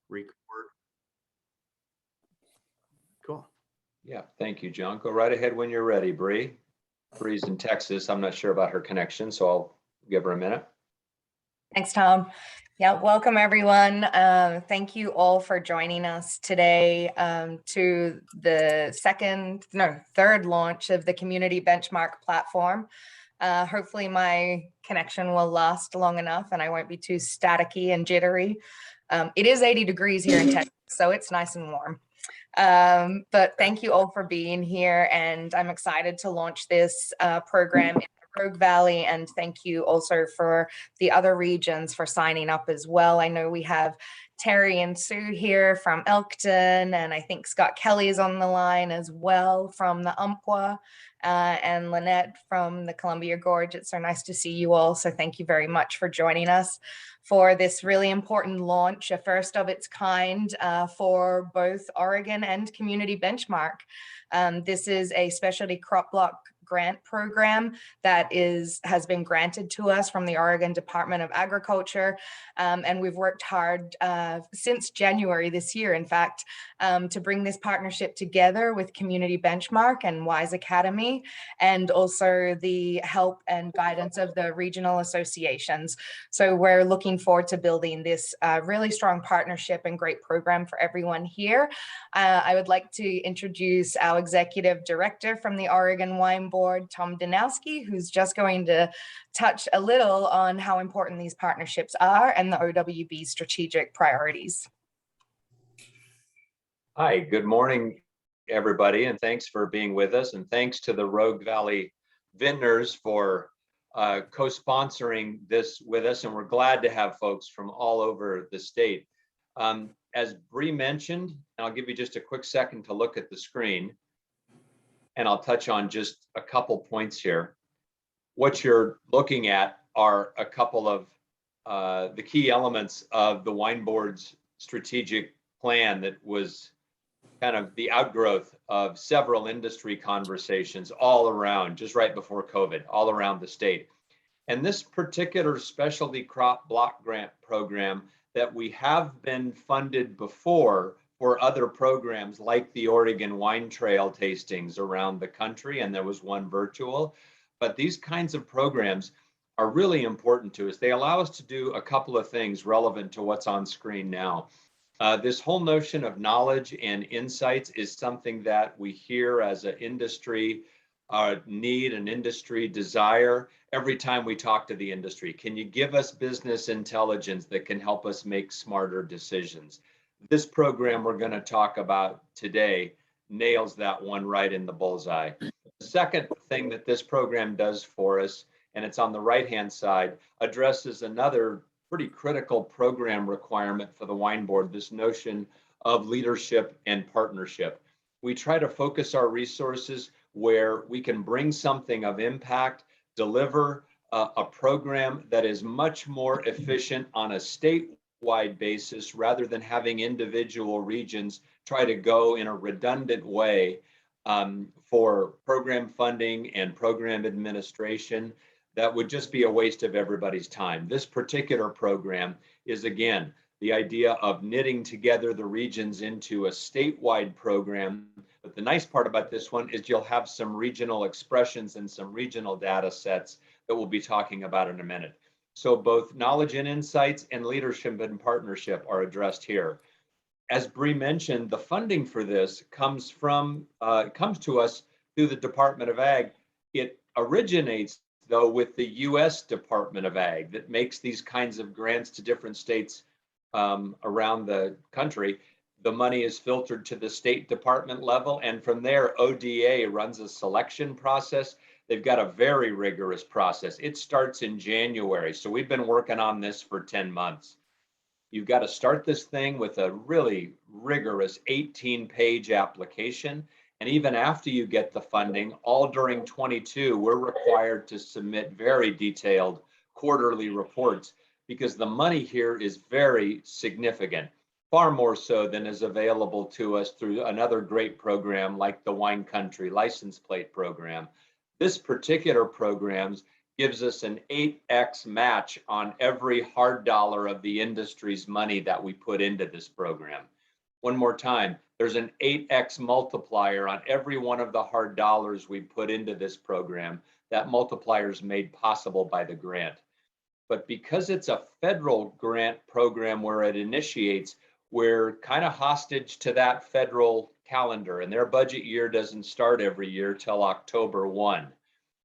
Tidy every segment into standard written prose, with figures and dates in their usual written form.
Record. Cool. Yeah, thank you, John. Go right ahead when you're ready, Bree. Bree's in Texas. I'm not sure about her connection, so I'll give her a minute. Thanks, Tom. Yeah, welcome everyone. Thank you all for joining us today to the third launch of the Community Benchmark platform. Hopefully my connection will last long enough and I won't be too staticky and jittery. It is 80 degrees here in Texas, so it's nice and warm. But thank you all for being here, and I'm excited to launch this program in the Rogue Valley, and thank you also for the other regions for signing up as well. I know we have Terry and Sue here from Elkton, and I think Scott Kelly is on the line as well from the Umpqua, and Lynette from the Columbia Gorge. It's so nice to see you all, so thank you very much for joining us for this really important launch, a first of its kind for both Oregon and Community Benchmark. This is a specialty crop block grant program that has been granted to us from the Oregon Department of Agriculture. And we've worked hard since January this year, in fact, to bring this partnership together with Community Benchmark and WISE Academy, and also the help and guidance of the regional associations. So we're looking forward to building this really strong partnership and great program for everyone here. I would like to introduce our executive director from the Oregon Wine Board, Tom Danowski, who's just going to touch a little on how important these partnerships are and the OWB strategic priorities. Hi, good morning, everybody, and thanks for being with us. And thanks to the Rogue Valley Vintners for co-sponsoring this with us. And we're glad to have folks from all over the state. As Bree mentioned, and I'll give you just a quick second to look at the screen, and I'll touch on just a couple points here. What you're looking at are a couple of the key elements of the Wine Board's strategic plan that was kind of the outgrowth of several industry conversations all around, just right before COVID, all around the state. And this particular specialty crop block grant program that we have been funded before for other programs like the Oregon Wine Trail tastings around the country, and there was one virtual. But these kinds of programs are really important to us. They allow us to do a couple of things relevant to what's on screen now. This whole notion of knowledge and insights is something that we hear as an industry need, an industry desire every time we talk to the industry. Can you give us business intelligence that can help us make smarter decisions? This program we're going to talk about today nails that one right in the bullseye. The second thing that this program does for us, and it's on the right-hand side, addresses another pretty critical program requirement for the Wine Board, this notion of leadership and partnership. We try to focus our resources where we can bring something of impact, deliver a program that is much more efficient on a statewide basis rather than having individual regions try to go in a redundant way for program funding and program administration. That would just be a waste of everybody's time. This particular program is, again, the idea of knitting together the regions into a statewide program. But the nice part about this one is you'll have some regional expressions and some regional data sets that we'll be talking about in a minute. So both knowledge and insights and leadership and partnership are addressed here. As Bree mentioned, the funding for this comes to us through the Department of Ag. It originates, though, with the U.S. Department of Ag that makes these kinds of grants to different states around the country. The money is filtered to the State Department level, and from there, ODA runs a selection process. They've got a very rigorous process. It starts in January, so we've been working on this for 10 months. You've got to start this thing with a really rigorous 18-page application. And even after you get the funding, all during 22, we're required to submit very detailed quarterly reports because the money here is very significant, far more so than is available to us through another great program like the Wine Country License Plate Program. This particular program gives us an 8x match on every hard dollar of the industry's money that we put into this program. One more time, there's an 8x multiplier on every one of the hard dollars we put into this program. That multiplier is made possible by the grant. But because it's a federal grant program where it initiates, we're kind of hostage to that federal calendar, and their budget year doesn't start every year till October 1.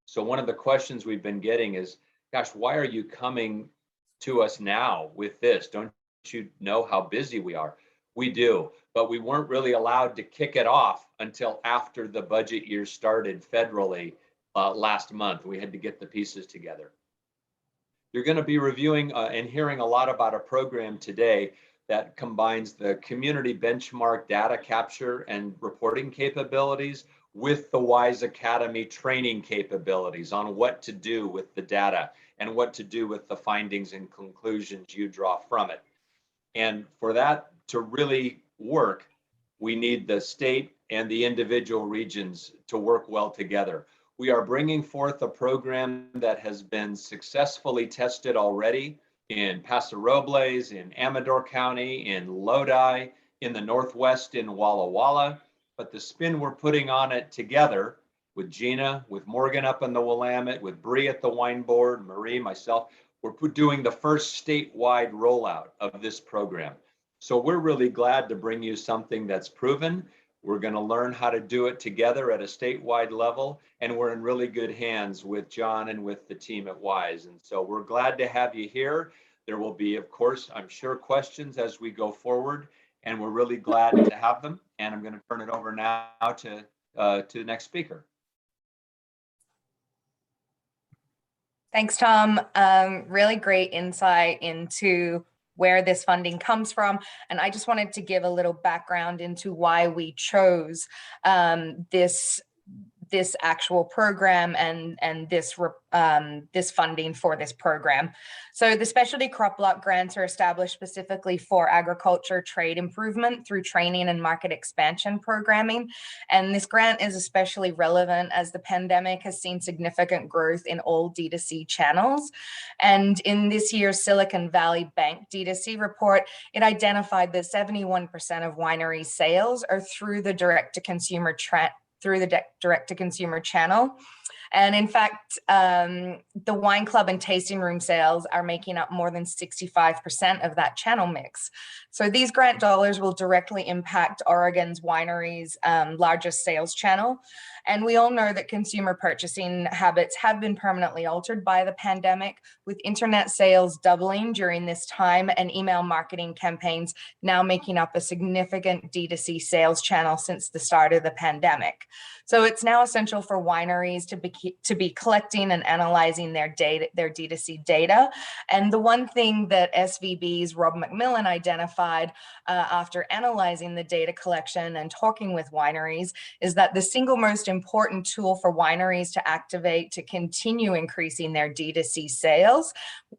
So one of the questions we've been getting is, gosh, why are you coming to us now with this? Don't you know how busy we are? We do, but we weren't really allowed to kick it off until after the budget year started federally last month. We had to get the pieces together. You're going to be reviewing and hearing a lot about a program today that combines the community benchmark data capture and reporting capabilities with the WISE Academy training capabilities on what to do with the data and what to do with the findings and conclusions you draw from it. And for that to really work, we need the state and the individual regions to work well together. We are bringing forth a program that has been successfully tested already in Paso Robles, in Amador County, in Lodi, in the Northwest, in Walla Walla. But the spin we're putting on it together with Gina, with Morgan up in the Willamette, with Bree at the wine board, Marie, myself, we're doing the first statewide rollout of this program. So we're really glad to bring you something that's proven. We're going to learn how to do it together at a statewide level, and we're in really good hands with John and with the team at WISE. And so we're glad to have you here. There will be, of course, I'm sure, questions as we go forward, and we're really glad to have them. And I'm going to turn it over now to the next speaker. Thanks, Tom. Really great insight into where this funding comes from. And I just wanted to give a little background into why we chose this actual program and this funding for this program. So the specialty crop lot grants are established specifically for agriculture trade improvement through training and market expansion programming. And this grant is especially relevant as the pandemic has seen significant growth in all D2C channels. And in this year's Silicon Valley Bank D2C report, it identified that 71% of winery sales are through the direct-to-consumer channel. And in fact, the wine club and tasting room sales are making up more than 65% of that channel mix. So these grant dollars will directly impact Oregon's wineries' largest sales channel. And we all know that consumer purchasing habits have been permanently altered by the pandemic, with internet sales doubling during this time and email marketing campaigns now making up a significant D2C sales channel since the start of the pandemic. So it's now essential for wineries to be collecting and analyzing their data, their D2C data. And the one thing that SVB's Rob McMillan identified after analyzing the data collection and talking with wineries is that the single most important tool for wineries to activate to continue increasing their D2C sales.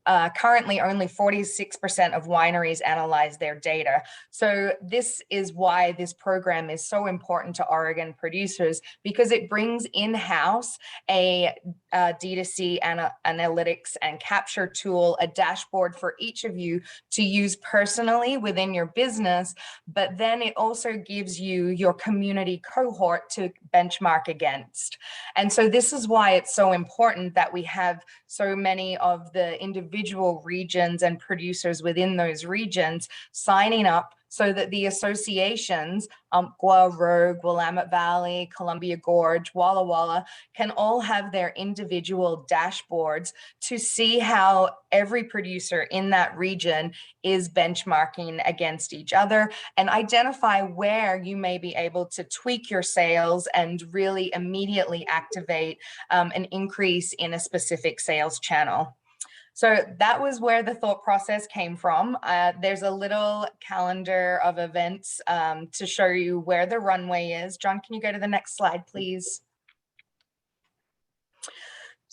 Currently, only 46% of wineries analyze their data. So this is why this program is so important to Oregon producers, because it brings in-house a D2C analytics and capture tool, a dashboard for each of you to use personally within your business, but then it also gives you your community cohort to benchmark against. And so this is why it's so important that we have so many of the individual regions and producers within those regions signing up so that the associations, Umpqua, Rogue, Willamette Valley, Columbia Gorge, Walla Walla, can all have their individual dashboards to see how every producer in that region is benchmarking against each other and identify where you may be able to tweak your sales and really immediately activate an increase in a specific sales channel. So that was where the thought process came from. There's a little calendar of events to show you where the runway is. John, can you go to the next slide, please?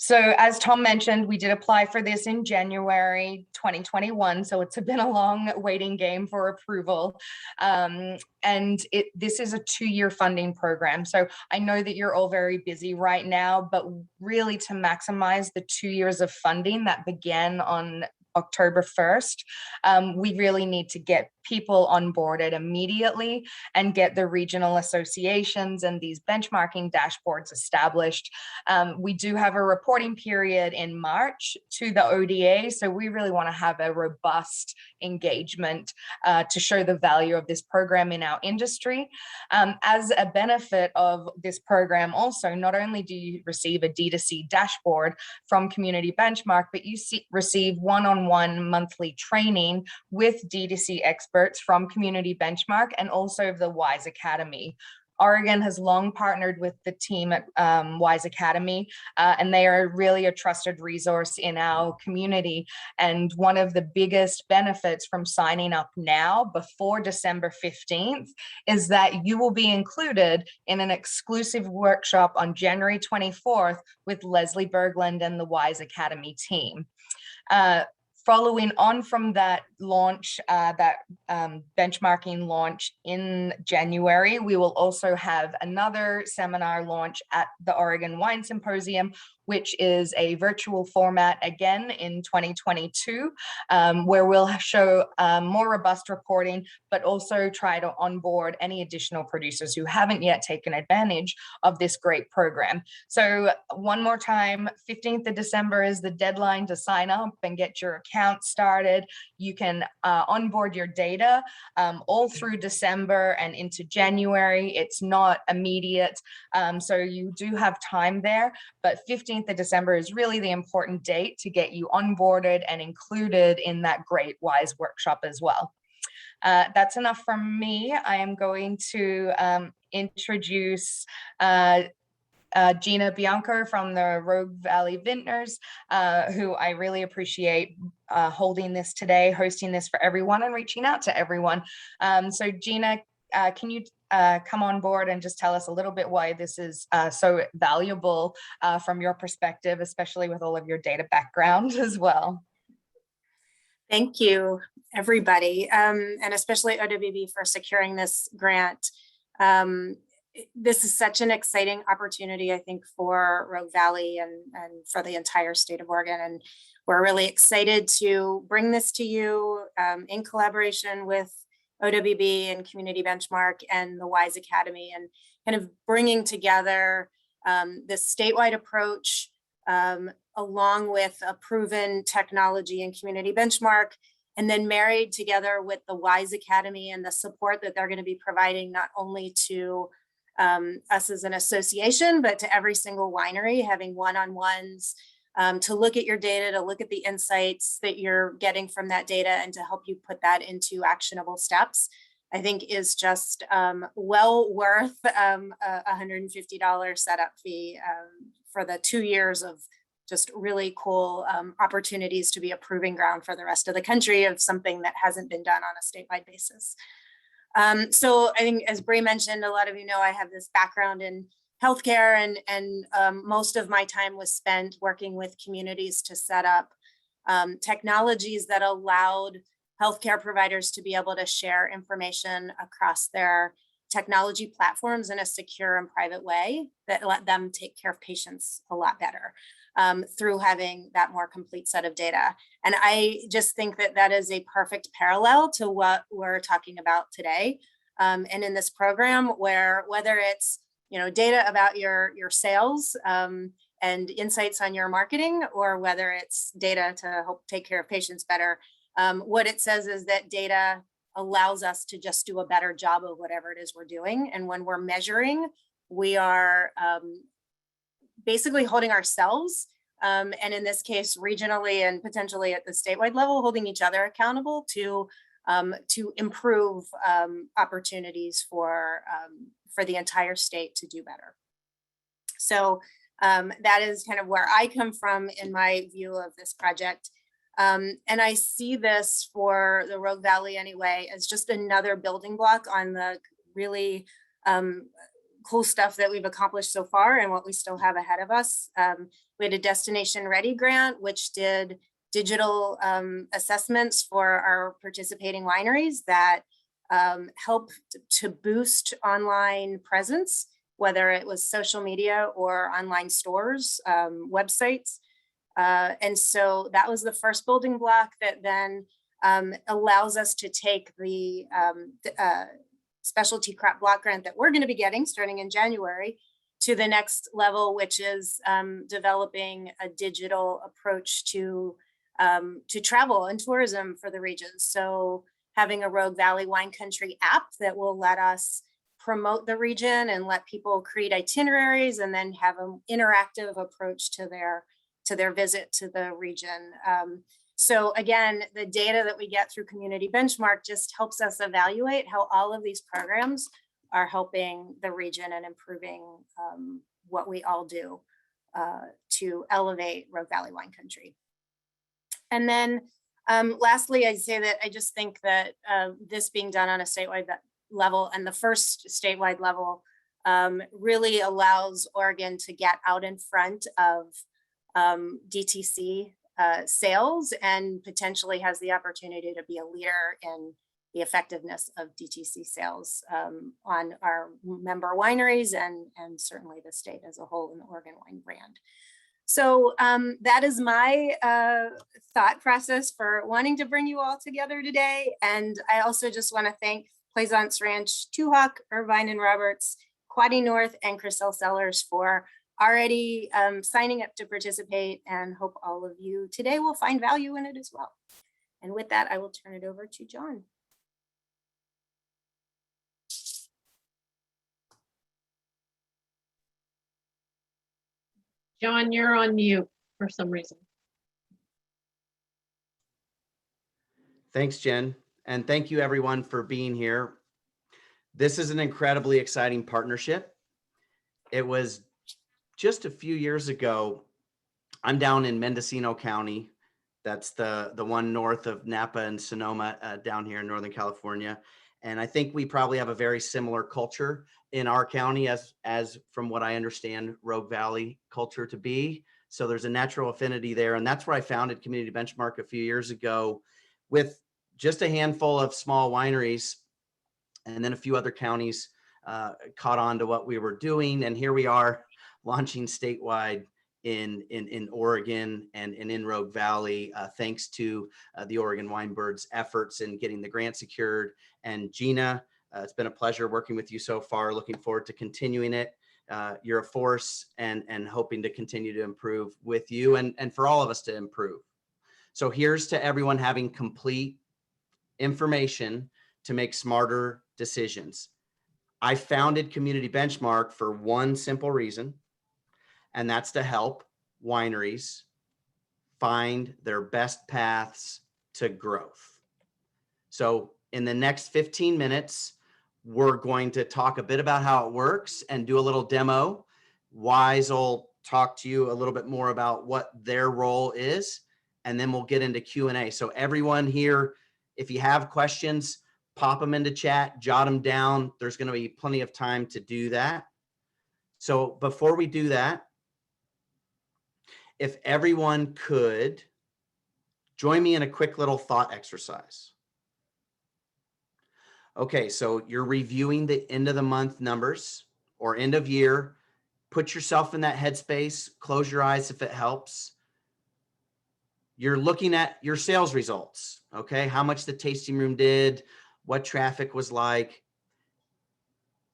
So as Tom mentioned, we did apply for this in January 2021. So it's been a long waiting game for approval. And this is a 2-year funding program. So I know that you're all very busy right now, but really to maximize the 2 years of funding that began on October 1st, we really need to get people onboarded immediately and get the regional associations and these benchmarking dashboards established. We do have a reporting period in March to the ODA, so we really want to have a robust engagement to show the value of this program in our industry. As a benefit of this program also, not only do you receive a D2C dashboard from Community Benchmark, but you receive one-on-one monthly training with D2C experts from Community Benchmark and also the WISE Academy. Oregon has long partnered with the team at WISE Academy, and they are really a trusted resource in our community. And one of the biggest benefits from signing up now before December 15th is that you will be included in an exclusive workshop on January 24th with Leslie Berglund and the WISE Academy team. Following on from that launch, benchmarking launch in January, we will also have another seminar launch at the Oregon Wine Symposium, which is a virtual format again in 2022, where we'll show more robust reporting, but also try to onboard any additional producers who haven't yet taken advantage of this great program. So one more time, 15th of December is the deadline to sign up and get your account started. You can onboard your data all through December and into January. It's not immediate, so you do have time there, but 15th of December is really the important date to get you onboarded and included in that great WISE workshop as well. That's enough from me. I am going to introduce Gina Bianco from the Rogue Valley Vintners, who I really appreciate holding this today, hosting this for everyone and reaching out to everyone. So Gina, can you come on board and just tell us a little bit why this is so valuable from your perspective, especially with all of your data background as well? Thank you, everybody, and especially OWB for securing this grant. This is such an exciting opportunity, I think, for Rogue Valley and for the entire state of Oregon. And we're really excited to bring this to you in collaboration with OWB and Community Benchmark and the WISE Academy, and kind of bringing together this statewide approach along with a proven technology and Community Benchmark, and then married together with the WISE Academy and the support that they're going to be providing not only to us as an association, but to every single winery, having one-on-ones to look at your data, to look at the insights that you're getting from that data and to help you put that into actionable steps, I think is just well worth a $150 setup fee for the 2 years of just really cool opportunities to be a proving ground for the rest of the country of something that hasn't been done on a statewide basis. So I think, as Bree mentioned, a lot of you know I have this background in healthcare, and most of my time was spent working with communities to set up technologies that allowed healthcare providers to be able to share information across their technology platforms in a secure and private way that let them take care of patients a lot better through having that more complete set of data. And I just think that that is a perfect parallel to what we're talking about today. And in this program, where whether it's data about your sales and insights on your marketing, or whether it's data to help take care of patients better, what it says is that data allows us to just do a better job of whatever it is we're doing. And when we're measuring, we are basically holding ourselves, and in this case, regionally and potentially at the statewide level, holding each other accountable to improve opportunities for the entire state to do better. So that is kind of where I come from in my view of this project. And I see this for the Rogue Valley anyway as just another building block on the really cool stuff that we've accomplished so far and what we still have ahead of us. We had a Destination Ready grant, which did digital assessments for our participating wineries that help to boost online presence, whether it was social media or online stores, websites. And so that was the first building block that then allows us to take the specialty crop block grant that we're going to be getting starting in January to the next level, which is developing a digital approach to travel and tourism for the region. So having a Rogue Valley Wine Country app that will let us promote the region and let people create itineraries and then have an interactive approach to their visit to the region. So again, the data that we get through Community Benchmark just helps us evaluate how all of these programs are helping the region and improving what we all do to elevate Rogue Valley Wine Country. And then lastly, I'd say that I just think that this being done on a statewide level and the first statewide level really allows Oregon to get out in front of DTC sales and potentially has the opportunity to be a leader in the effectiveness of DTC sales on our member wineries and certainly the state as a whole in the Oregon wine brand. So that is my thought process for wanting to bring you all together today. And I also just want to thank Plaisance Ranch, Two Hawk, Irvine and Roberts, Quaddy North, and Crystal Cellars for already signing up to participate, and hope all of you today will find value in it as well. And with that, I will turn it over to John. John, you're on mute for some reason. Thanks, Jen. And thank you everyone for being here. This is an incredibly exciting partnership. It was just a few years ago. I'm down in Mendocino County. That's the one north of Napa and Sonoma down here in Northern California. And I think we probably have a very similar culture in our county as from what I understand Rogue Valley culture to be. So there's a natural affinity there. And that's where I founded Community Benchmark a few years ago with just a handful of small wineries. And then a few other counties caught on to what we were doing. And here we are launching statewide in Oregon and in Rogue Valley, thanks to the Oregon Wine Bird's efforts in getting the grant secured. And Gina, it's been a pleasure working with you so far. Looking forward to continuing it. You're a force and hoping to continue to improve with you and for all of us to improve. So here's to everyone having complete information to make smarter decisions. I founded Community Benchmark for one simple reason, and that's to help wineries find their best paths to growth. So in the next 15 minutes, we're going to talk a bit about how it works and do a little demo. Wise will talk to you a little bit more about what their role is, and then we'll get into Q&A. So everyone here, if you have questions, pop them into chat, jot them down. There's going to be plenty of time to do that. So before we do that, if everyone could join me in a quick little thought exercise. Okay, so you're reviewing the end of the month numbers or end of year. Put yourself in that headspace. Close your eyes if it helps. You're looking at your sales results, okay? How much the tasting room did, what traffic was like.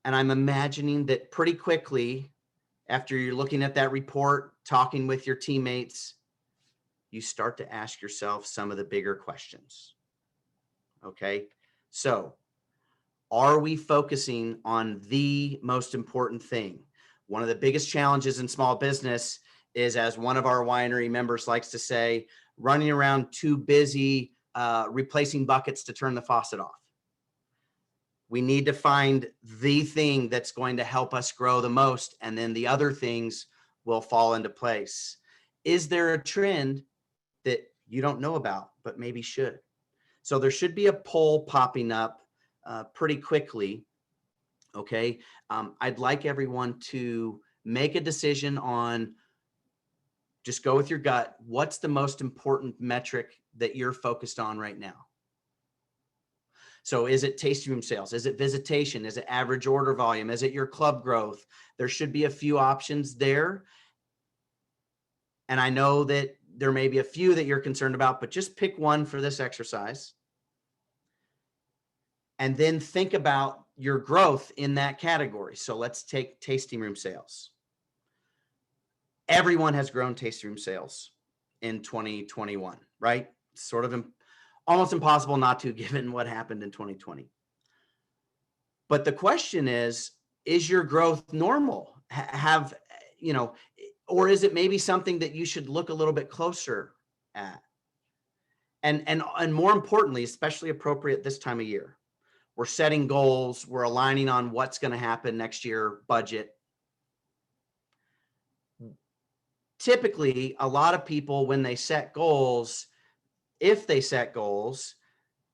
And I'm imagining that pretty quickly, after you're looking at that report, talking with your teammates, you start to ask yourself some of the bigger questions, okay? So, are we focusing on the most important thing? One of the biggest challenges in small business is, as one of our winery members likes to say, running around too busy replacing buckets to turn the faucet off. We need to find the thing that's going to help us grow the most, and then the other things will fall into place. Is there a trend that you don't know about, but maybe should? So there should be a poll popping up pretty quickly Okay. I'd like everyone to make a decision on, just go with your gut. What's the most important metric that you're focused on right now? So is it tasting room sales? Is it visitation? Is it average order volume? Is it your club growth? There should be a few options there. And I know that there may be a few that you're concerned about, but just pick one for this exercise. And then think about your growth in that category. So let's take tasting room sales. Everyone has grown tasting room sales in 2021, right? Sort of almost impossible not to, given what happened in 2020. But the question is your growth normal? Or is it maybe something that you should look a little bit closer at? And more importantly, especially appropriate this time of year, we're setting goals, we're aligning on what's going to happen next year, budget. Typically, a lot of people, when they set goals, if they set goals,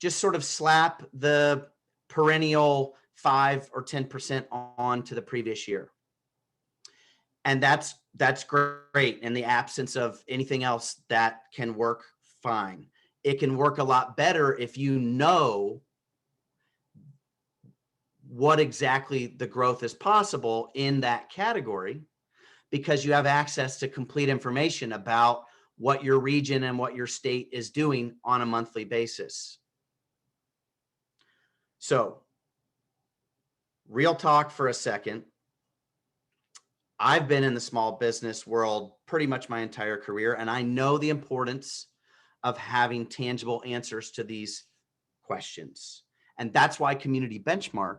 just sort of slap the perennial 5 or 10% on to the previous year. And that's great. In the absence of anything else, that can work fine. It can work a lot better if you know what exactly the growth is possible in that category, because you have access to complete information about what your region and what your state is doing on a monthly basis. So, real talk for a second. I've been in the small business world pretty much my entire career, and I know the importance of having tangible answers to these questions. And that's why Community Benchmark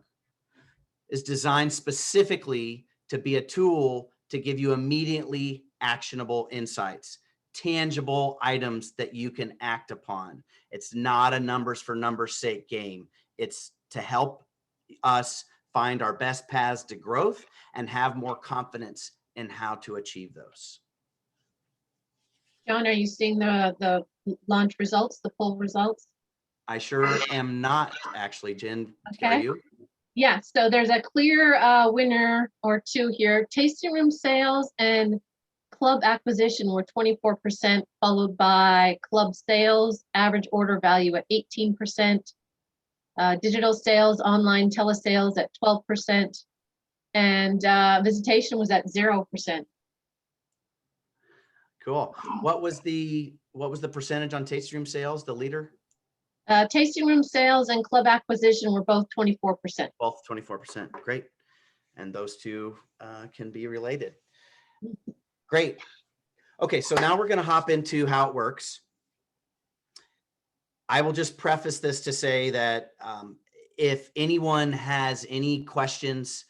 is designed specifically to be a tool to give you immediately actionable insights, tangible items that you can act upon. It's not a numbers for numbers sake game. It's to help us find our best paths to growth and have more confidence in how to achieve those. John, are you seeing the launch results, the poll results? I sure am not, actually, Jen. Are Okay. you? Yeah, so there's a clear winner or two here. Tasting room sales and club acquisition were 24%, followed by club sales, average order value at 18%, digital sales, online telesales at 12%, and visitation was at 0%. Cool. What was the percentage on tasting room sales, the leader? Tasting room sales and club acquisition were both 24%. Both 24%. Great. And those two can be related. Great. Okay, so now we're going to hop into how it works. I will just preface this to say that if anyone has any questions,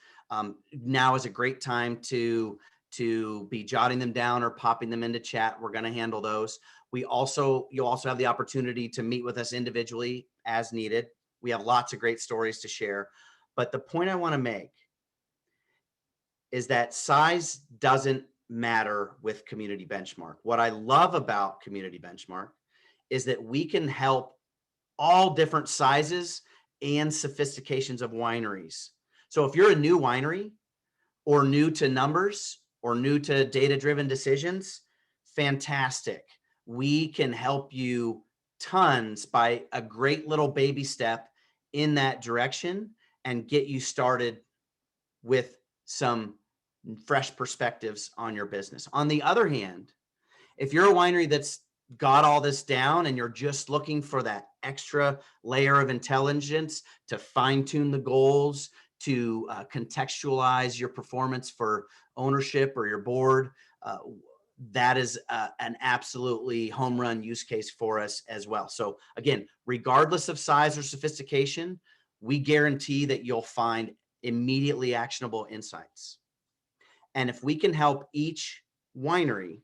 now is a great time to be jotting them down or popping them into chat. We're going to handle those. You'll also have the opportunity to meet with us individually as needed. We have lots of great stories to share. But the point I want to make is that size doesn't matter with Community Benchmark. What I love about Community Benchmark is that we can help all different sizes and sophistications of wineries. So if you're a new winery or new to numbers or new to data-driven decisions, fantastic. We can help you tons by a great little baby step in that direction and get you started with some fresh perspectives on your business. On the other hand, if you're a winery that's got all this down and you're just looking for that extra layer of intelligence to fine-tune the goals, to contextualize your performance for ownership or your board, that is an absolutely home run use case for us as well. So again, regardless of size or sophistication, we guarantee that you'll find immediately actionable insights. And if we can help each winery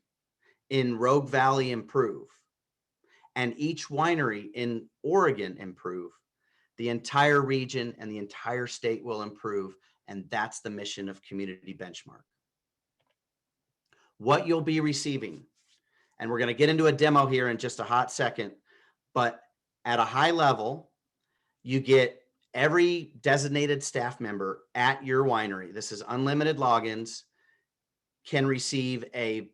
in Rogue Valley improve and each winery in Oregon improve, the entire region and the entire state will improve. And that's the mission of Community Benchmark. What you'll be receiving, and we're going to get into a demo here in just a hot second, but at a high level, you get every designated staff member at your winery, this is unlimited logins, can receive a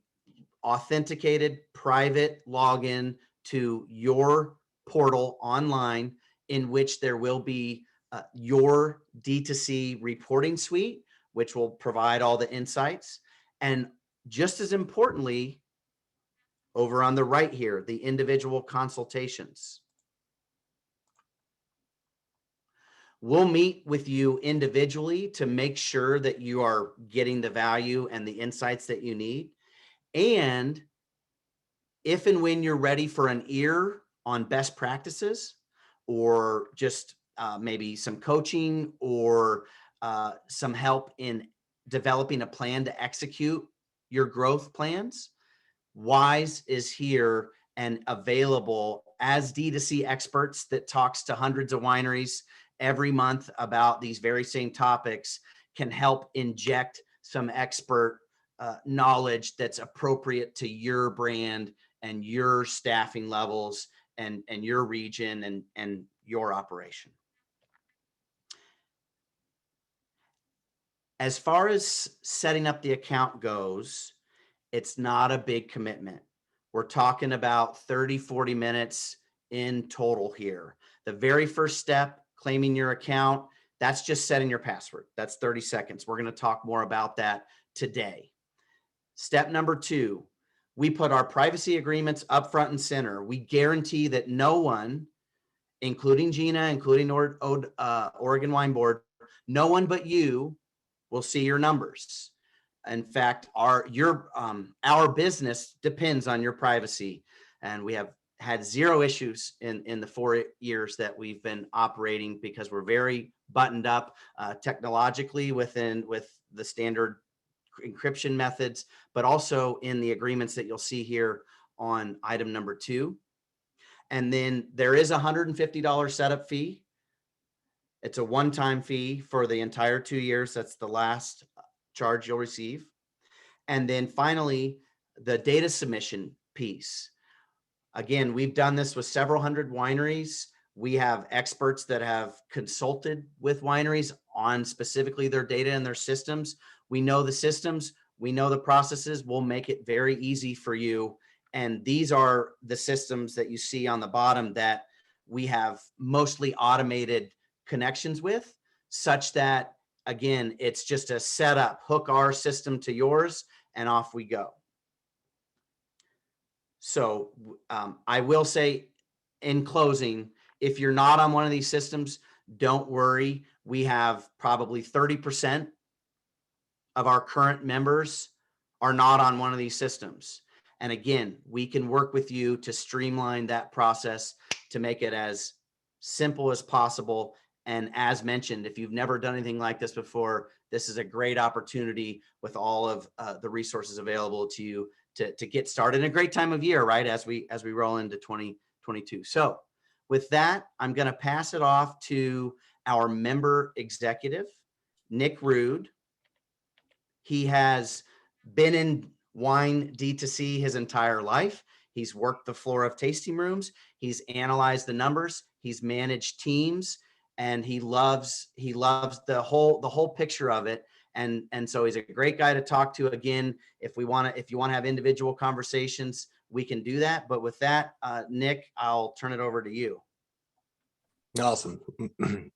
authenticated private login to your portal online, in which there will be your D2C reporting suite, which will provide all the insights. And just as importantly, over on the right here, the individual consultations. We'll meet with you individually to make sure that you are getting the value and the insights that you need. And if and when you're ready for an ear on best practices, or just maybe some coaching, or some help in developing a plan to execute your growth plans, Wise is here and available as D2C experts that talks to hundreds of wineries every month about these very same topics, can help inject some expert knowledge that's appropriate to your brand and your staffing levels and your region and your operation. As far as setting up the account goes, it's not a big commitment. We're talking about 30, 40 minutes in total here. The very first step, claiming your account, that's just setting your password. That's 30 seconds. We're going to talk more about that today. Step number 2, we put our privacy agreements up front and center. We guarantee that no one, including Gina, including Oregon Wine Board, no one but you will see your numbers. In fact, our business depends on your privacy, and we have had zero issues in the 4 years that we've been operating, because we're very buttoned up technologically with the standard encryption methods, but also in the agreements that you'll see here on item number 2. And then there is a $150 setup fee. It's a one-time fee for the entire 2 years. That's the last charge you'll receive. And then finally, the data submission piece. Again, we've done this with several hundred wineries. We have experts that have consulted with wineries on specifically their data and their systems. We know the systems, we know the processes. We'll make it very easy for you. And these are the systems that you see on the bottom that we have mostly automated connections with, such that, again, it's just a setup, hook our system to yours, and off we go. So I will say in closing, if you're not on one of these systems, don't worry. We have probably 30% of our current members are not on one of these systems. And again, we can work with you to streamline that process to make it as simple as possible. And as mentioned, if you've never done anything like this before, this is a great opportunity with all of the resources available to you to get started. And a great time of year, right? As we roll into 2022. So with that, I'm going to pass it off to our member executive, Nick Rude. He has been in wine D2C his entire life. He's worked the floor of tasting rooms. He's analyzed the numbers. He's managed teams, and he loves the whole picture of it. And so he's a great guy to talk to. Again, if you want to have individual conversations, we can do that. But with that, Nick, I'll turn it over to you. Awesome.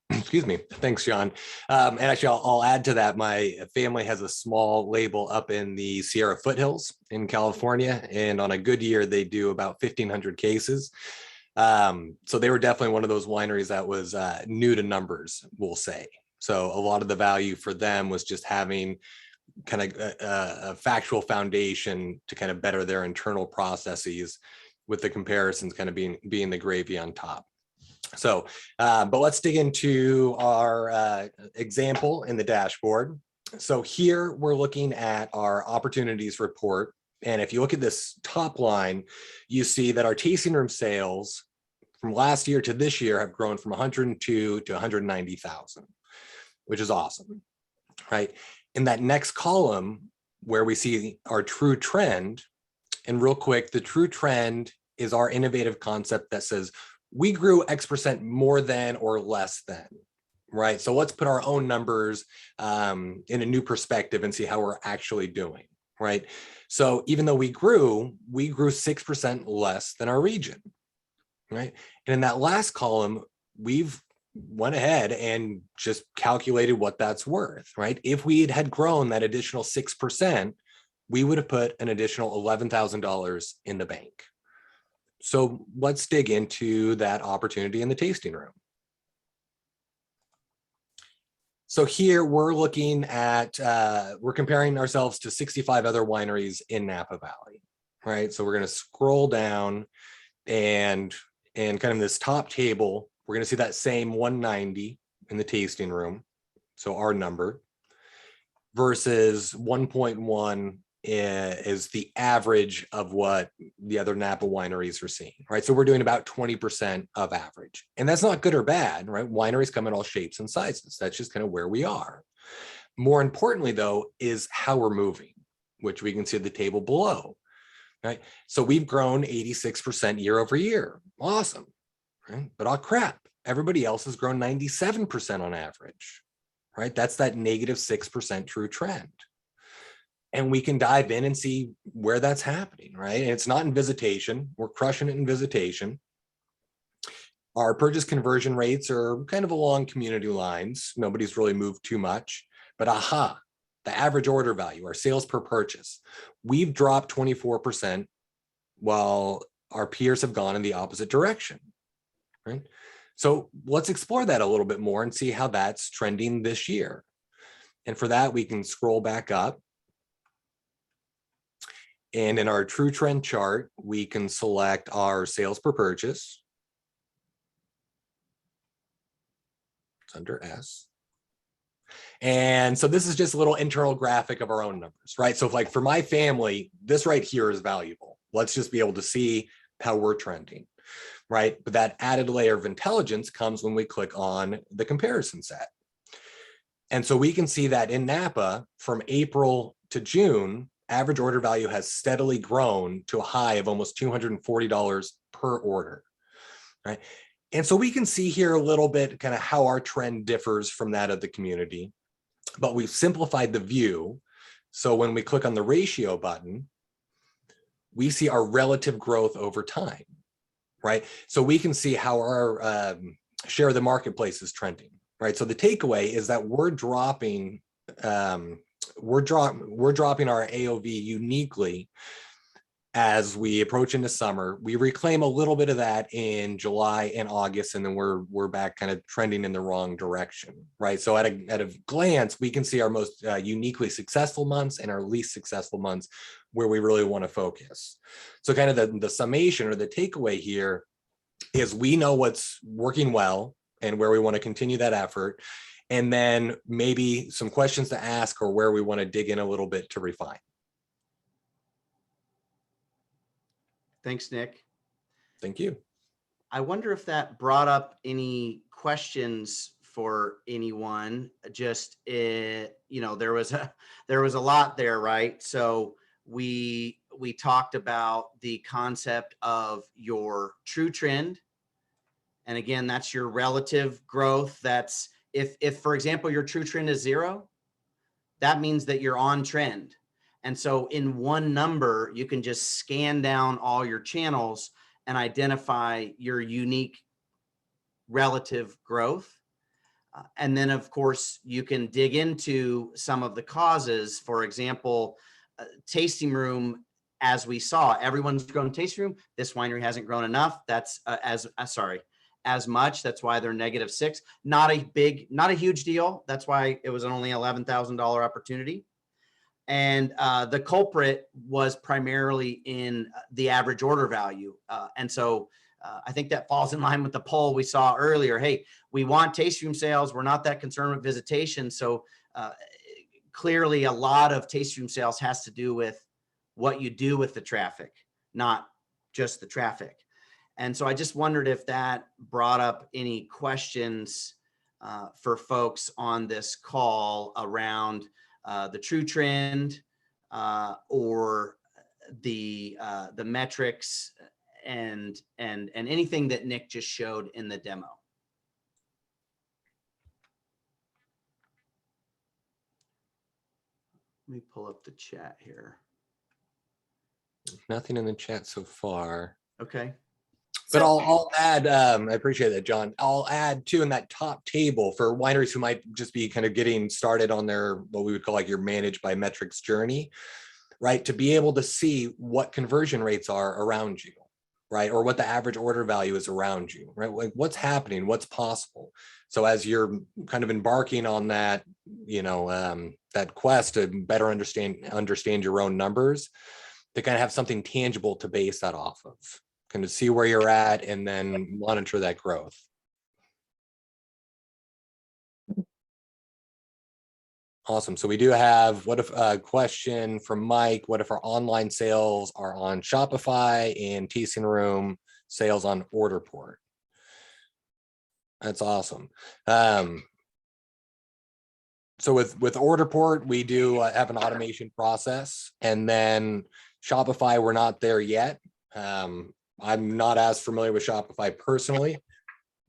Excuse me. Thanks, John. And actually, I'll add to that. My family has a small label up in the Sierra foothills in California, and on a good year, they do about 1,500 cases. So they were definitely one of those wineries that was new to numbers, we'll say. So a lot of the value for them was just having kind of a factual foundation to kind of better their internal processes, with the comparisons kind of being the gravy on top. So, but let's dig into our example in the dashboard. So here we're looking at our opportunities report. And if you look at this top line, you see that our tasting room sales from last year to this year have grown from 102 to 190,000, which is awesome, right? In that next column where we see our true trend, and real quick, the true trend is our innovative concept that says we grew X% more than or less than. right? So let's put our own numbers in a new perspective and see how we're actually doing, right? So even though we grew 6% less than our region, right? And in that last column, we've went ahead and just calculated what that's worth, right? If we had grown that additional 6%, we would have put an additional $11,000 in the bank. So let's dig into that opportunity in the tasting room. So here we're looking at, we're comparing ourselves to 65 other wineries in Napa Valley, right? So we're going to scroll down and kind of this top table, we're going to see that same 190 in the tasting room. So our number versus 1.1 is the average of what the other Napa wineries are seeing, right? So we're doing about 20% of average. And that's not good or bad, right? Wineries come in all shapes and sizes. That's just kind of where we are. More importantly, though, is how we're moving, which we can see at the table below, right? So we've grown 86% year over year. Awesome, right? But oh crap, everybody else has grown 97% on average, right? That's that -6% true trend. And we can dive in and see where that's happening, right? And it's not in visitation. We're crushing it in visitation. Our purchase conversion rates are kind of along community lines. Nobody's really moved too much, but aha, the average order value, our sales per purchase, we've dropped 24% while our peers have gone in the opposite direction, right? So let's explore that a little bit more and see how that's trending this year. And for that, we can scroll back up. And in our true trend chart, we can select our sales per purchase. It's under S. And so this is just a little internal graphic of our own numbers, right? So if like for my family, this right here is valuable. Let's just be able to see how we're trending, right? But that added layer of intelligence comes when we click on the comparison set. And so we can see that in Napa from April to June, average order value has steadily grown to a high of almost $240 per order, right? And so we can see here a little bit kind of how our trend differs from that of the community, but we've simplified the view. So when we click on the ratio button, we see our relative growth over time, right? So we can see how our share of the marketplace is trending, right? So the takeaway is that we're dropping our AOV uniquely as we approach into summer. We reclaim a little bit of that in July and August, and then we're back kind of trending in the wrong direction, right? So at a glance, we can see our most uniquely successful months and our least successful months where we really want to focus. So kind of the summation or the takeaway here is we know what's working well and where we want to continue that effort. And then maybe some questions to ask or where we want to dig in a little bit to refine. Thanks, Nick. Thank you. I wonder if that brought up any questions for anyone. Just, there was a lot there, right? So we talked about the concept of your true trend. And again, that's your relative growth. That's if for example, your true trend is 0, that means that you're on trend. And so in one number, you can just scan down all your channels and identify your unique relative growth. And then of course, you can dig into some of the causes. For example, tasting room, as we saw, everyone's grown tasting room. This winery hasn't grown enough. That's as much. That's why they're -6. Not a huge deal. That's why it was an only $11,000 opportunity. And the culprit was primarily in the average order value. And so I think that falls in line with the poll we saw earlier. Hey, we want tasting room sales. We're not that concerned with visitation. So clearly a lot of tasting room sales has to do with what you do with the traffic, not just the traffic. And so I just wondered if that brought up any questions for folks on this call around the true trend or the metrics and anything that Nick just showed in the demo. Let me pull up the chat here. Nothing in the chat so far. Okay. But So- I'll add, I appreciate that, John. I'll add too in that top table for wineries who might just be kind of getting started on their, what we would call like your managed by metrics journey, right? To be able to see what conversion rates are around you, right? Or what the average order value is around you, right? Like what's happening, what's possible. So as you're kind of embarking on that, that quest to better understand your own numbers, to kind of have something tangible to base that off of. Kind of see where you're at and then monitor that growth. Awesome. So we do have a question from Mike. What if our online sales are on Shopify and tasting room sales on Orderport? That's awesome. So with Orderport, we do have an automation process, and then Shopify, we're not there yet. I'm not as familiar with Shopify personally,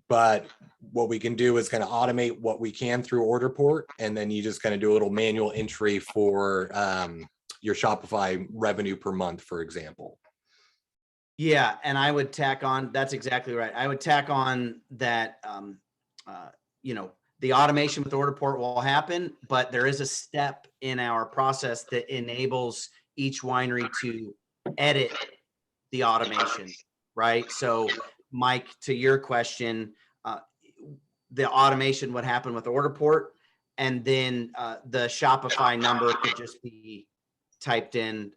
but what we can do is kind of automate what we can through Orderport, and then you just kind of do a little manual entry for your Shopify revenue per month, for example. Yeah, and I would tack on, that's exactly right. I would tack on that, the automation with Orderport will happen, but there is a step in our process that enables each winery to edit the automation, right? So Mike, to your question, the automation would happen with Orderport, and then the Shopify number could just be typed in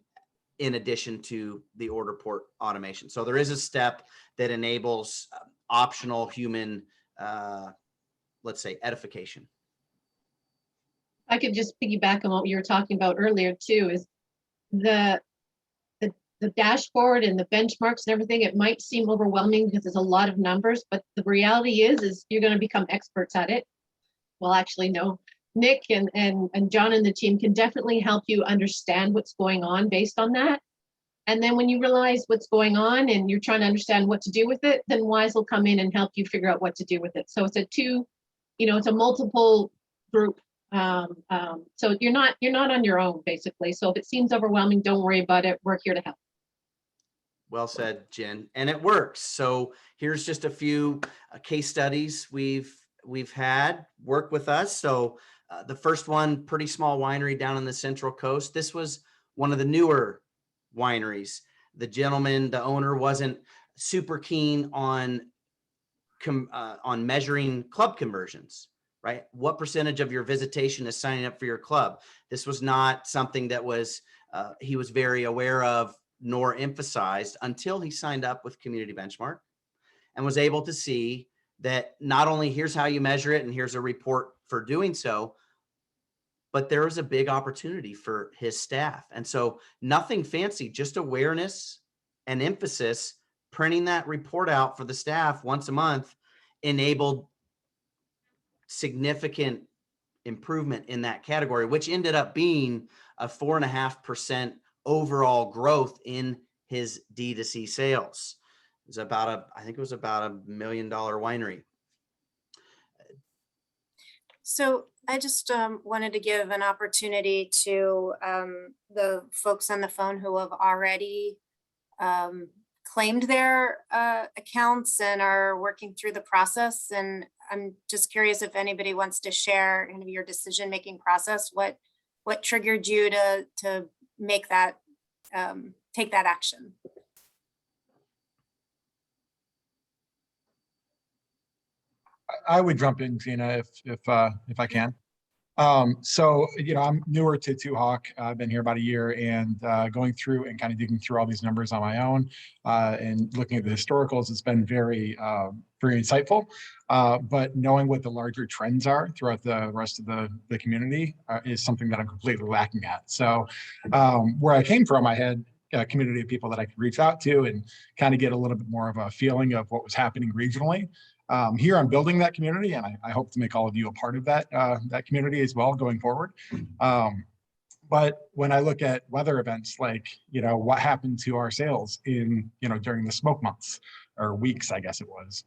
addition to the Orderport automation. So there is a step that enables optional human, let's say, edification. I could just piggyback on what you were talking about earlier too, is the dashboard and the benchmarks and everything. It might seem overwhelming because there's a lot of numbers, but the reality is you're going to become experts at it. Well, actually, no. Nick and John and the team can definitely help you understand what's going on based on that. And then when you realize what's going on and you're trying to understand what to do with it, then Wise will come in and help you figure out what to do with it. So it's it's a multiple group. So you're not on your own, basically. So if it seems overwhelming, don't worry about it. We're here to help. Well said, Jen, and it works. So here's just a few case studies we've had work with us. So the first one, pretty small winery down on the Central Coast. This was one of the newer wineries. The gentleman, the owner, wasn't super keen on measuring club conversions, right? What percentage of your visitation is signing up for your club? This was not something that was he was very aware of nor emphasized until he signed up with Community Benchmark and was able to see that not only here's how you measure it and here's a report for doing so, but there was a big opportunity for his staff. And so nothing fancy, just awareness and emphasis, printing that report out for the staff once a month enabled significant improvement in that category, which ended up being a 4.5% overall growth in his D2C sales. It was I think it was about $1 million winery. So I just wanted to give an opportunity to the folks on the phone who have already claimed their accounts and are working through the process. And I'm just curious if anybody wants to share kind of your decision-making process. What triggered you to make that take that action? I would jump in, Gina, if I can. So, I'm newer to Two Hawk. I've been here about a year, and going through and kind of digging through all these numbers on my own and looking at the historicals, it's been very, very insightful. But knowing what the larger trends are throughout the rest of the community is something that I'm completely lacking at. So where I came from, I had a community of people that I could reach out to and kind of get a little bit more of a feeling of what was happening regionally. Here I'm building that community, and I hope to make all of you a part of that community as well going forward. But when I look at weather events, like, what happened to our sales in, during the smoke months or weeks, I guess it was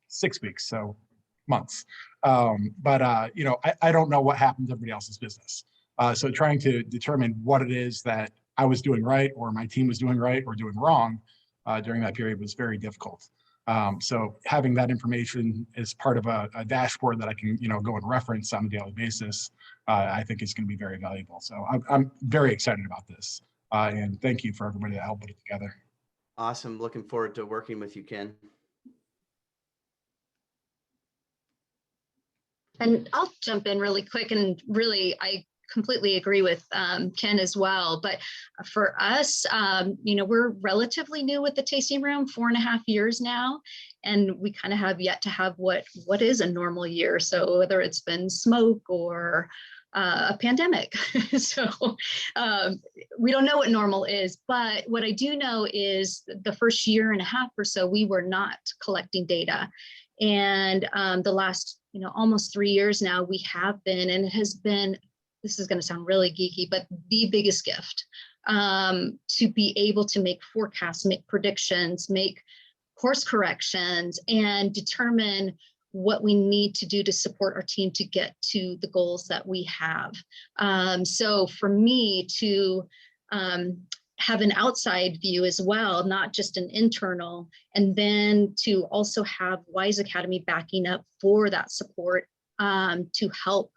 6 weeks, so months. I don't know what happened to everybody else's business. So trying to determine what it is that I was doing right or my team was doing right or doing wrong during that period was very difficult. So having that information as part of a dashboard that I can, go and reference on a daily basis, I think is going to be very valuable. So I'm very excited about this. And thank you for everybody that helped put it together. Awesome. Looking forward to working with you, Ken. And I'll jump in really quick, and really, I completely agree with Ken as well. But for us, we're relatively new with the tasting room, 4.5 years now, and we kind of have yet to have what is a normal year. So whether it's been smoke or a pandemic, so we don't know what normal is. But what I do know is the first 1.5 years or so, we were not collecting data, and the last almost 3 years now, we have been, and it has been, this is going to sound really geeky, but the biggest gift to be able to make forecasts, make predictions, make course corrections, and determine what we need to do to support our team to get to the goals that we have. So for me to have an outside view as well, not just an internal, and then to also have WISE Academy backing up for that support to help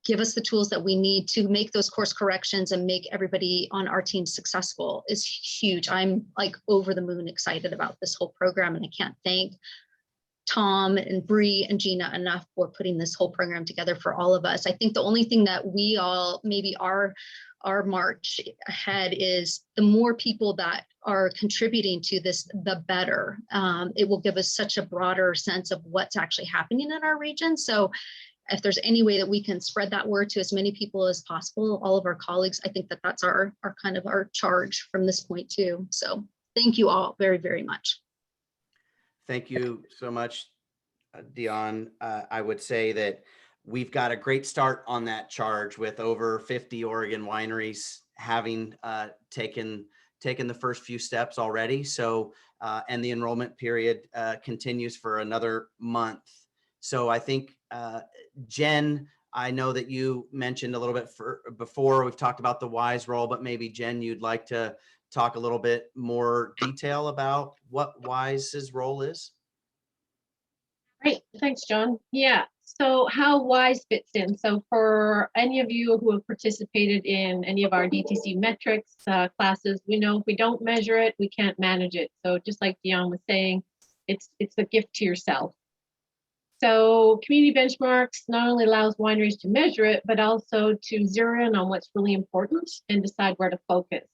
give us the tools that we need to make those course corrections and make everybody on our team successful is huge. I'm like over the moon excited about this whole program, and I can't thank Tom and Bree and Gina enough for putting this whole program together for all of us. I think the only thing that we all maybe our march ahead is the more people that are contributing to this, the better. It will give us such a broader sense of what's actually happening in our region. So if there's any way that we can spread that word to as many people as possible, all of our colleagues, I think that that's our kind of our charge from this point too. So thank you all very, very much. Thank you so much, Dion. I would say that we've got a great start on that charge with over 50 Oregon wineries having taken the first few steps already. So, and the enrollment period continues for another month. So I think, Jen, I know that you mentioned a little bit before we've talked about the WISE role, but maybe Jen, you'd like to talk a little bit more detail about what WISE's role is? Great, thanks, John. Yeah, so how WISE fits in. So for any of you who have participated in any of our DTC metrics classes, we know if we don't measure it, we can't manage it. So just like Dion was saying, it's a gift to yourself. So community benchmarks not only allows wineries to measure it, but also to zero in on what's really important and decide where to focus.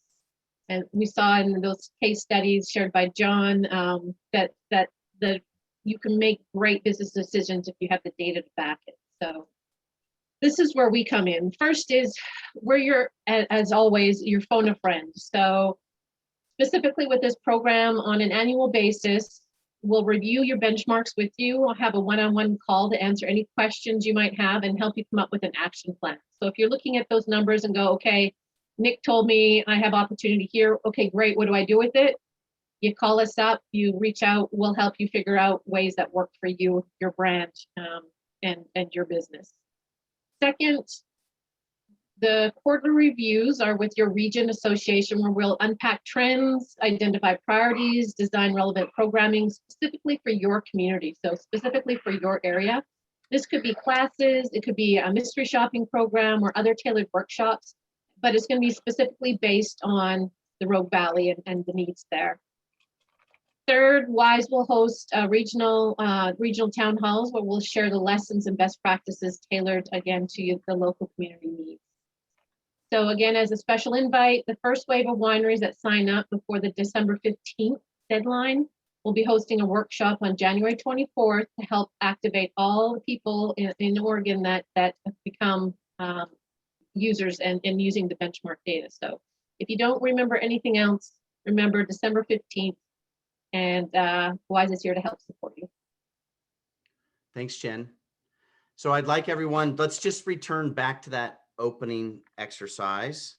And we saw in those case studies shared by John that you can make great business decisions if you have the data to back it. So this is where we come in. First is where you're, as always, your phone a friend. So specifically with this program, on an annual basis, we'll review your benchmarks with you. I'll have a one-on-one call to answer any questions you might have and help you come up with an action plan. So if you're looking at those numbers and go, okay, Nick told me I have opportunity here. Okay, great. What do I do with it? You call us up, you reach out, we'll help you figure out ways that work for you, your brand, and your business. Second, the quarterly reviews are with your region association, where we'll unpack trends, identify priorities, design relevant programming specifically for your community. So specifically for your area. This could be classes, it could be a mystery shopping program or other tailored workshops, but it's going to be specifically based on the Rogue Valley and the needs there. Third, WISE will host regional town halls where we'll share the lessons and best practices tailored again to the local community needs. So again, as a special invite, the first wave of wineries that sign up before the December 15th deadline will be hosting a workshop on January 24th to help activate all the people in Oregon that have become users and using the benchmark data. So if you don't remember anything else, remember December 15th, and WISE is here to help support you. Thanks, Jen. So I'd like everyone, let's just return back to that opening exercise.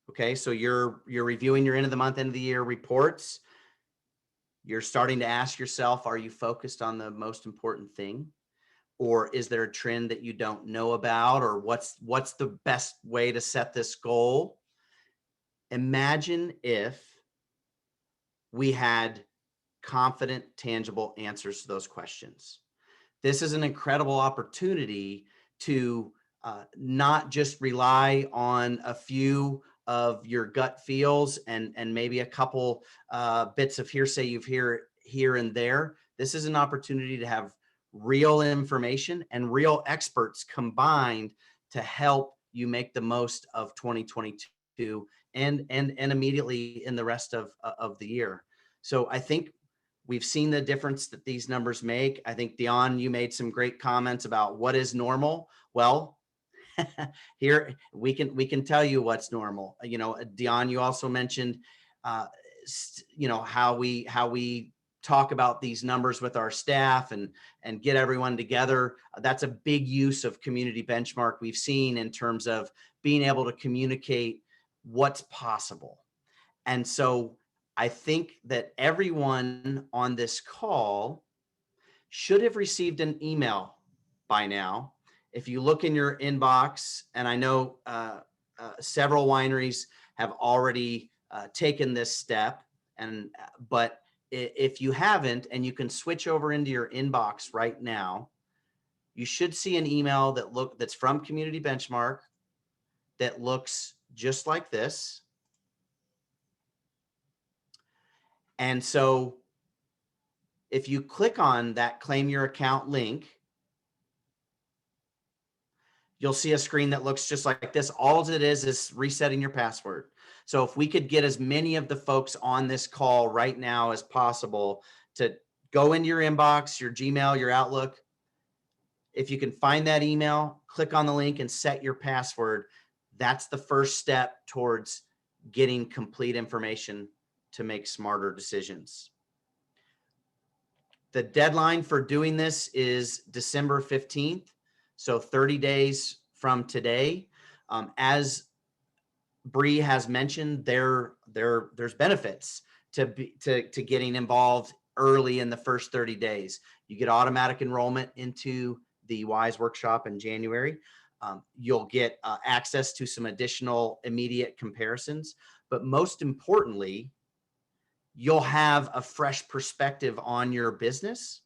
Okay, so you're reviewing your end of the month, end of the year reports. You're starting to ask yourself, are you focused on the most important thing? or is there a trend that you don't know about, or what's the best way to set this goal? Imagine if we had confident, tangible answers to those questions. This is an incredible opportunity to not just rely on a few of your gut feels and maybe a couple bits of hearsay you've heard here and there. This is an opportunity to have real information and real experts combined to help you make the most of 2022 and immediately in the rest of the year. So I think we've seen the difference that these numbers make. I think, Dion, you made some great comments about what is normal. Well, here we can tell you what's normal. You know, Dion, you also mentioned, you know, how we talk about these numbers with our staff and get everyone together. That's a big use of community benchmark we've seen in terms of being able to communicate what's possible. And so I think that everyone on this call should have received an email by now. If you look in your inbox, and I know several wineries have already taken this step, but if you haven't, and you can switch over into your inbox right now, you should see an email that's from Community Benchmark that looks just like this. And so if you click on that claim your account link, you'll see a screen that looks just like this. All it is resetting your password. So if we could get as many of the folks on this call right now as possible to go into your inbox, your Gmail, your Outlook. If you can find that email, click on the link and set your password. That's the first step towards getting complete information to make smarter decisions. The deadline for doing this is December 15th. So 30 days from today. As Bree has mentioned, there's benefits to getting involved early in the first 30 days. You get automatic enrollment into the WISE workshop in January. You'll get access to some additional immediate comparisons, but most importantly, you'll have a fresh perspective on your business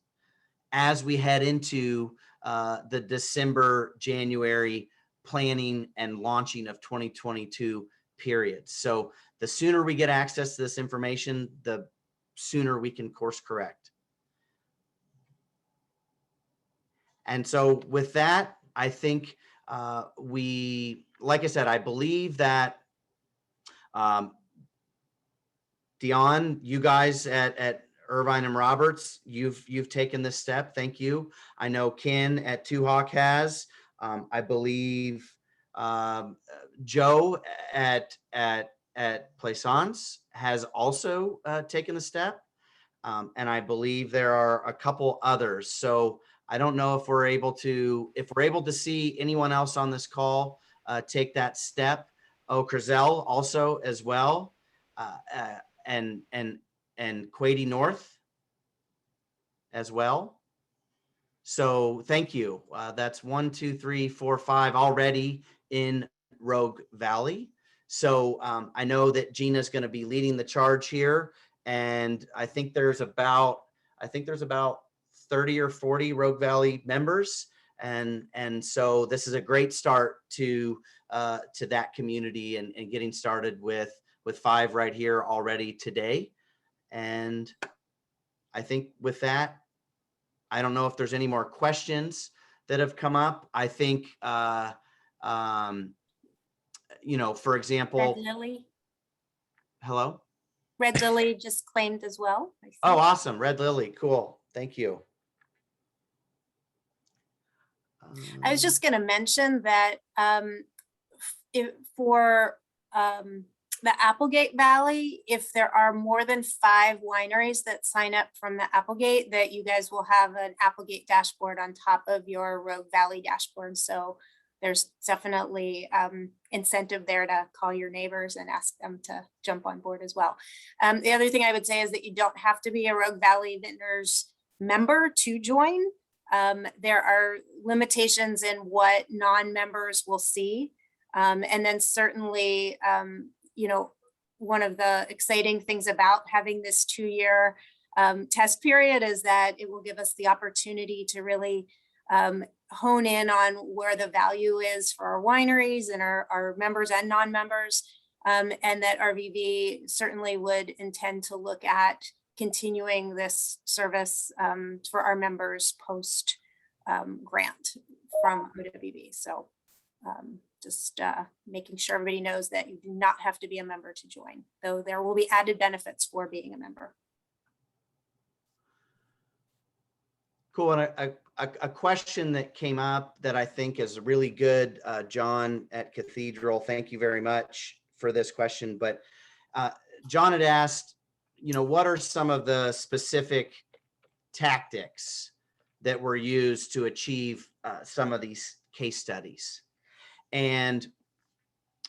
as we head into the December, January planning and launching of 2022 period. So the sooner we get access to this information, the sooner we can course correct. And so with that, I think like I said, I believe that Dion, you guys at Irvine and Roberts, you've taken this step. Thank you. I know Ken at Two Hawk has. I believe Joe at Plaisance has also taken the step, and I believe there are a couple others. So I don't know if we're able to see anyone else on this call take that step. Oh, Crizel also as well. And Quady North as well. So thank you. That's 1, 2, 3, 4, 5 already in Rogue Valley. So I know that Gina's going to be leading the charge here, and I think there's about 30 or 40 Rogue Valley members, and so this is a great start to that community and getting started with 5 right here already today. And I think with that, I don't know if there's any more questions that have come up. I think, you know, for example, Red Lily. Hello? Red Lily just claimed as well. I see. Oh, awesome. Red Lily. Cool. Thank you. I was just going to mention that for the Applegate Valley, if there are more than 5 wineries that sign up from the Applegate, that you guys will have an Applegate dashboard on top of your Rogue Valley dashboard. So there's definitely incentive there to call your neighbors and ask them to jump on board as well. The other thing I would say is that you don't have to be a Rogue Valley Vintners member to join. There are limitations in what non-members will see. And then certainly, you know, one of the exciting things about having this 2-year test period is that it will give us the opportunity to really hone in on where the value is for our wineries and our members and non-members, and that RVV certainly would intend to look at continuing this service for our members post grant from OWB. So just making sure everybody knows that you do not have to be a member to join, though there will be added benefits for being a member. Cool. And a question that came up that I think is really good, John at Cathedral, thank you very much for this question. But John had asked, you know, what are some of the specific tactics that were used to achieve some of these case studies? And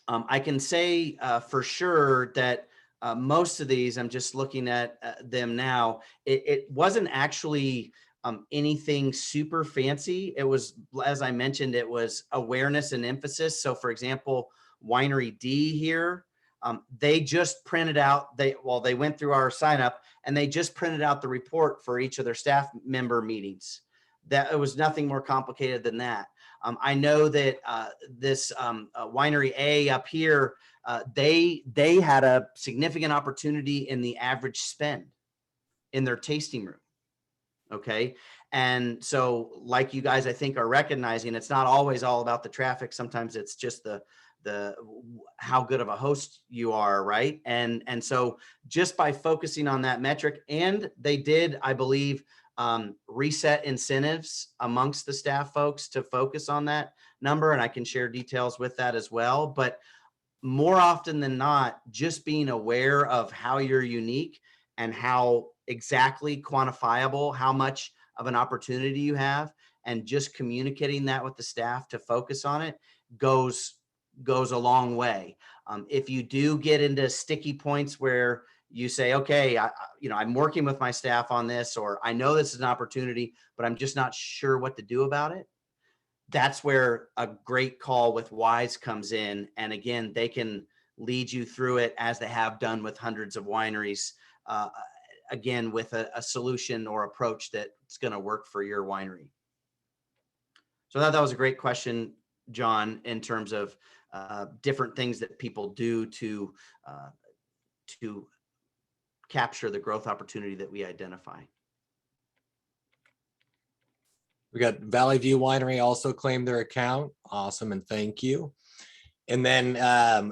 I can say for sure that most of these, I'm just looking at them now, it wasn't actually anything super fancy. It was, as I mentioned, it was awareness and emphasis. So for example, Winery D here, they just printed out, they went through our sign up and they just printed out the report for each of their staff member meetings. That it was nothing more complicated than that. I know that this Winery A up here, they had a significant opportunity in the average spend in their tasting room. Okay. And so like you guys, I think are recognizing, it's not always all about the traffic. Sometimes it's just the how good of a host you are. Right. And so just by focusing on that metric, and they did, I believe, reset incentives amongst the staff folks to focus on that number. And I can share details with that as well. But more often than not, just being aware of how you're unique and how exactly quantifiable, how much of an opportunity you have, and just communicating that with the staff to focus on it goes a long way. If you do get into sticky points where you say, okay, I'm working with my staff on this, or I know this is an opportunity, but I'm just not sure what to do about it. That's where a great call with WISE comes in. And again, they can lead you through it as they have done with hundreds of wineries, again, with a solution or approach that's going to work for your winery. So that was a great question, John, in terms of different things that people do to capture the growth opportunity that we identify. We got Valley View Winery also claimed their account. Awesome, and thank you. And then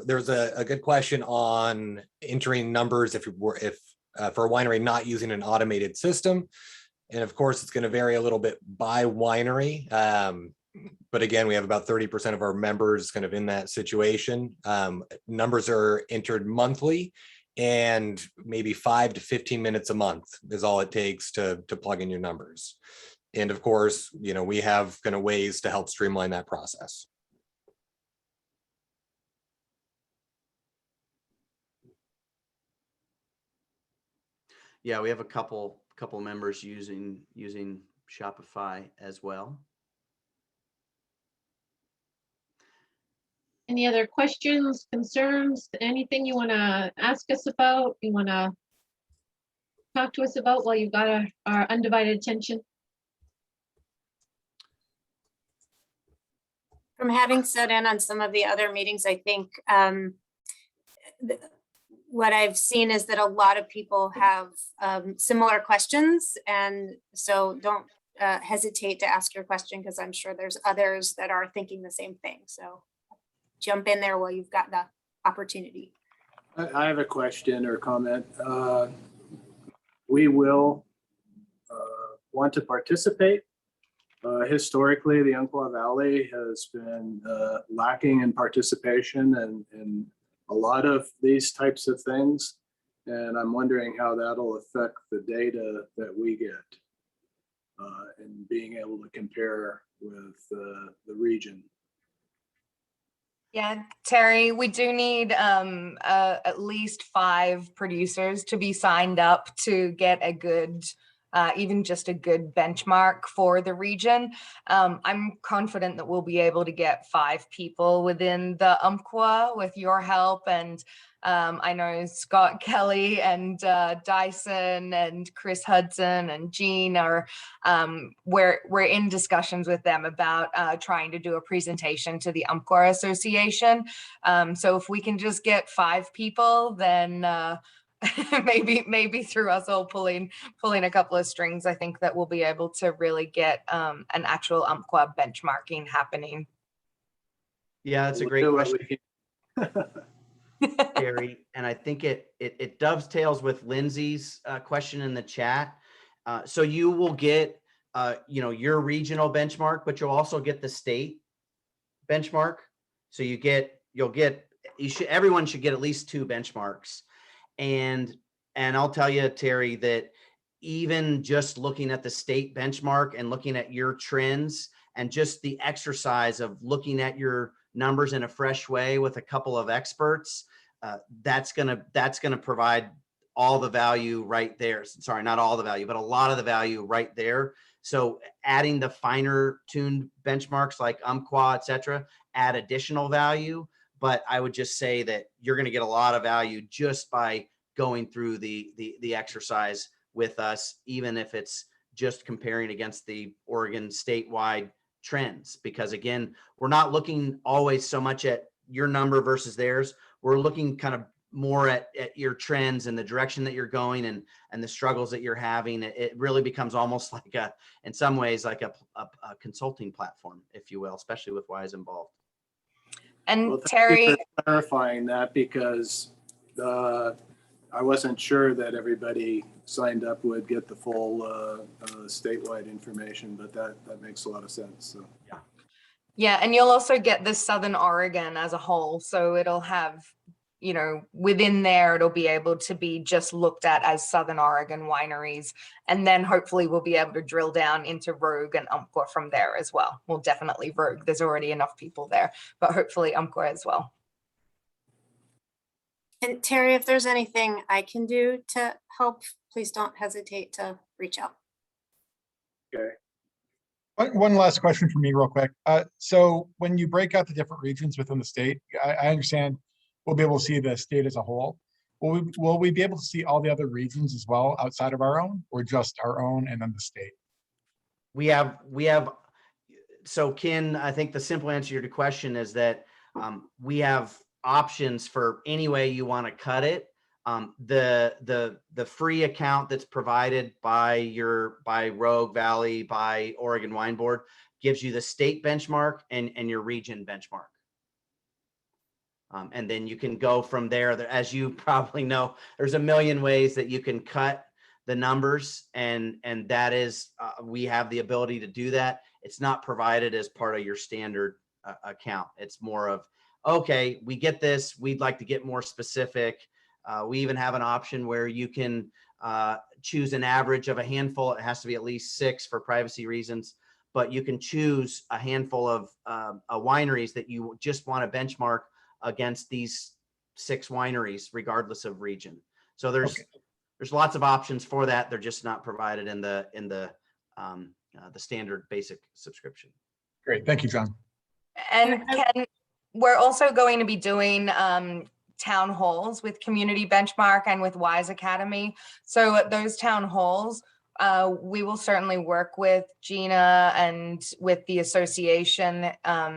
there's a good question on entering numbers if for a winery not using an automated system. And of course, it's going to vary a little bit by winery. But again, we have about 30% of our members kind of in that situation. Numbers are entered monthly, and maybe 5 to 15 minutes a month is all it takes to plug in your numbers. And of course, we have kind of ways to help streamline that process. Yeah, we have a couple members using Shopify as well. Any other questions, concerns, anything you want to ask us about, you want to talk to us about while you've got our undivided attention? From having sat in on some of the other meetings, I think what I've seen is that a lot of people have similar questions. And so don't hesitate to ask your question, because I'm sure there's others that are thinking the same thing. So jump in there while you've got the opportunity. I have a question or comment. We will want to participate. Historically, the Umpqua Valley has been lacking in participation in a lot of these types of things. And I'm wondering how that'll affect the data that we get and being able to compare with the region. Yeah, Terry, we do need at least 5 producers to be signed up to get a good even just a good benchmark for the region. I'm confident that we'll be able to get 5 people within the Umpqua with your help. And I know Scott Kelly and Dyson and Chris Hudson and Jean are, we're in discussions with them about trying to do a presentation to the Umpqua Association. So if we can just get 5 people, then maybe through us all pulling a couple of strings, I think that we'll be able to really get an actual Umpqua benchmarking happening. Yeah, that's a We'll great do what question, we can. Gary. And I think it dovetails with Lindsay's question in the chat. So you will get, your regional benchmark, but you'll also get the state benchmark. So everyone should get at least 2 benchmarks. And I'll tell you, Terry, that even just looking at the state benchmark and looking at your trends and just the exercise of looking at your numbers in a fresh way with a couple of experts, that's gonna provide all the value right there. Sorry, not all the value, but a lot of the value right there. So adding the finer tuned benchmarks like Umpqua, et cetera, add additional value. But I would just say that you're going to get a lot of value just by going through the exercise with us, even if it's just comparing against the Oregon statewide trends. Because again, we're not looking always so much at your number versus theirs. We're looking kind of more at your trends and the direction that you're going and the struggles that you're having. It really becomes almost like in some ways, like a consulting platform, if you will, especially with WISE involved. And Well, thank Terry, you for clarifying that, because I wasn't sure that everybody signed up would get the full statewide information, but that makes a lot of sense. So. yeah, and you'll also get the Southern Oregon as a whole. So it'll have, within there, it'll be able to be just looked at as Southern Oregon wineries. And then hopefully we'll be able to drill down into Rogue and Umpqua from there as well. Well, definitely Rogue. There's already enough people there, but hopefully Umpqua as well. And Terry, if there's anything I can do to help, please don't hesitate to reach out. Okay. One last question for me real quick. So when you break out the different regions within the state, I understand we'll be able to see the state as a whole. Will we be able to see all the other regions as well outside of our own, or just our own and then the state? We have, so Ken, I think the simple answer to your question is that we have options for any way you want to cut it. The free account that's provided by Rogue Valley, by Oregon Wine Board, gives you the state benchmark and your region benchmark. And then you can go from there. As you probably know, there's a million ways that you can cut the numbers, and that is, we have the ability to do that. It's not provided as part of your standard account. It's more of, okay, we get this, we'd like to get more specific. We even have an option where you can choose an average of a handful. It has to be at least 6 for privacy reasons, but you can choose a handful of wineries that you just want to benchmark against these 6 wineries, regardless of region. So there's lots of options for that. They're just not provided in the standard basic subscription. Great, thank you, John. And Ken, we're also going to be doing town halls with Community Benchmark and with WISE Academy. So at those town halls, we will certainly work with Gina and with the association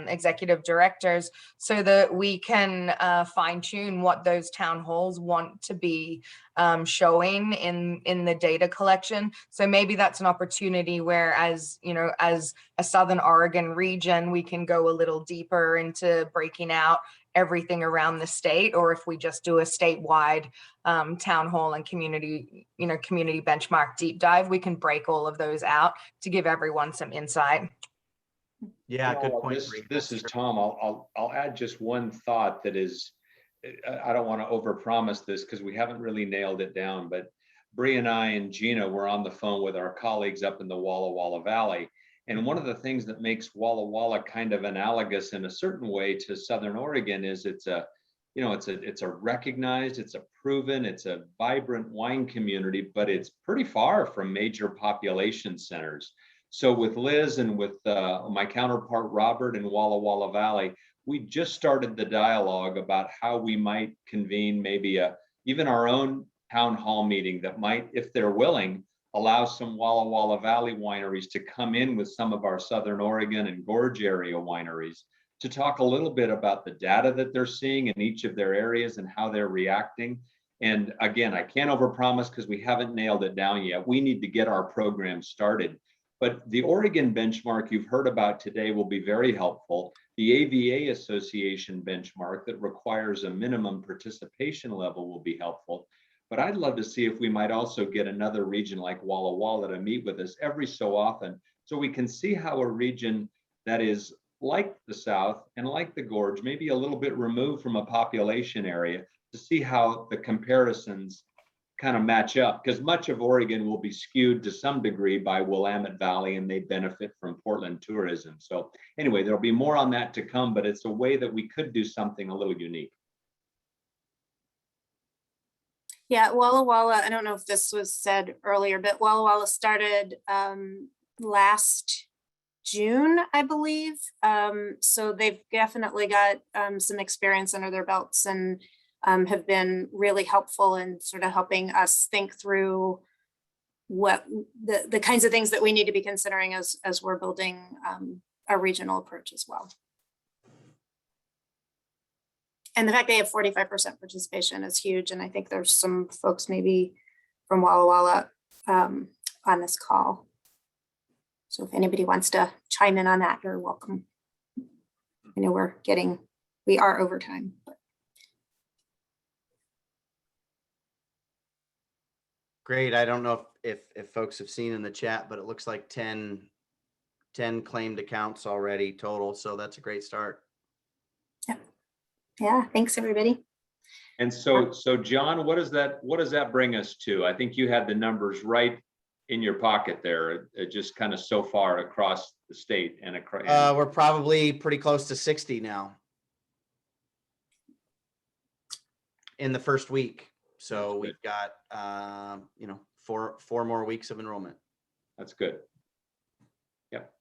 executive directors so that we can fine tune what those town halls want to be showing in the data collection. So maybe that's an opportunity where, as a Southern Oregon region, we can go a little deeper into breaking out everything around the state, or if we just do a statewide town hall and community benchmark deep dive, we can break all of those out to give everyone some insight. Yeah, good Well, point. This is Tom. I'll add just one thought that is, I don't want to overpromise this because we haven't really nailed it down, but Bree and I and Gina were on the phone with our colleagues up in the Walla Walla Valley. And one of the things that makes Walla Walla kind of analogous in a certain way to Southern Oregon is it's a it's a recognized, it's a proven, it's a vibrant wine community, but it's pretty far from major population centers. So with Liz and with my counterpart Robert in Walla Walla Valley, we just started the dialogue about how we might convene maybe even our own town hall meeting that might, if they're willing, allow some Walla Walla Valley wineries to come in with some of our Southern Oregon and Gorge area wineries to talk a little bit about the data that they're seeing in each of their areas and how they're reacting. And again, I can't overpromise because we haven't nailed it down yet. We need to get our program started. But the Oregon benchmark you've heard about today will be very helpful. The AVA Association benchmark that requires a minimum participation level will be helpful. But I'd love to see if we might also get another region like Walla Walla to meet with us every so often, so we can see how a region that is like the South and like the Gorge, maybe a little bit removed from a population area, to see how the comparisons kind of match up, because much of Oregon will be skewed to some degree by Willamette Valley and they benefit from Portland tourism. So anyway, there'll be more on that to come, but it's a way that we could do something a little unique. Yeah, Walla Walla, I don't know if this was said earlier, but Walla Walla started last June, I believe. So they've definitely got some experience under their belts and have been really helpful in sort of helping us think through what the kinds of things that we need to be considering as we're building a regional approach as well. And the fact they have 45% participation is huge. And I think there's some folks maybe from Walla Walla on this call. So if anybody wants to chime in on that, you're welcome. I know we are over time. But. Great. I don't know if folks have seen in the chat, but it looks like 10 claimed accounts already total. So that's a great start. Yep. Yeah, thanks everybody. And so John, what does that bring us to? I think you had the numbers right in your pocket there, just kind of so far across the state and across. We're probably pretty close to 60 now in the first week. So we've got, 4 more weeks of enrollment. That's good. Yep.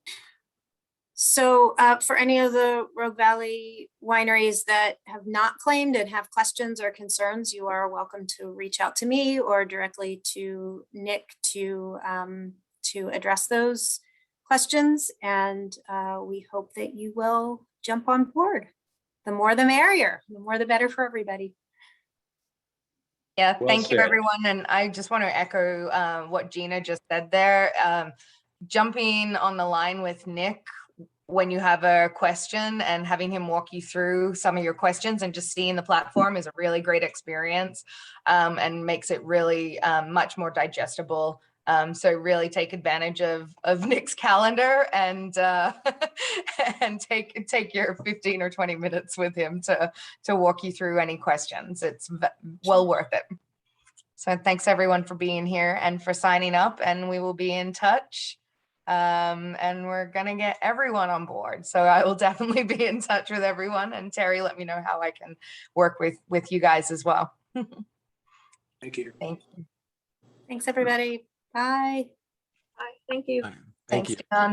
So for any of the Rogue Valley wineries that have not claimed and have questions or concerns, you are welcome to reach out to me or directly to Nick to address those questions. And we hope that you will jump on board. The more the merrier, the more the better for everybody. Yeah, Well thank you, said. everyone. And I just want to echo what Gina just said there. Jumping on the line with Nick when you have a question and having him walk you through some of your questions and just seeing the platform is a really great experience and makes it really much more digestible. So really take advantage of Nick's calendar and and take your 15 or 20 minutes with him to walk you through any questions. It's well worth it. So thanks everyone for being here and for signing up, and we will be in touch. And we're gonna get everyone on board. So I will definitely be in touch with everyone. And Terry, let me know how I can work with you guys as well. Thank you. Thank you. Thanks, everybody. Bye. Bye. Thank you. Thank Thanks, you. John.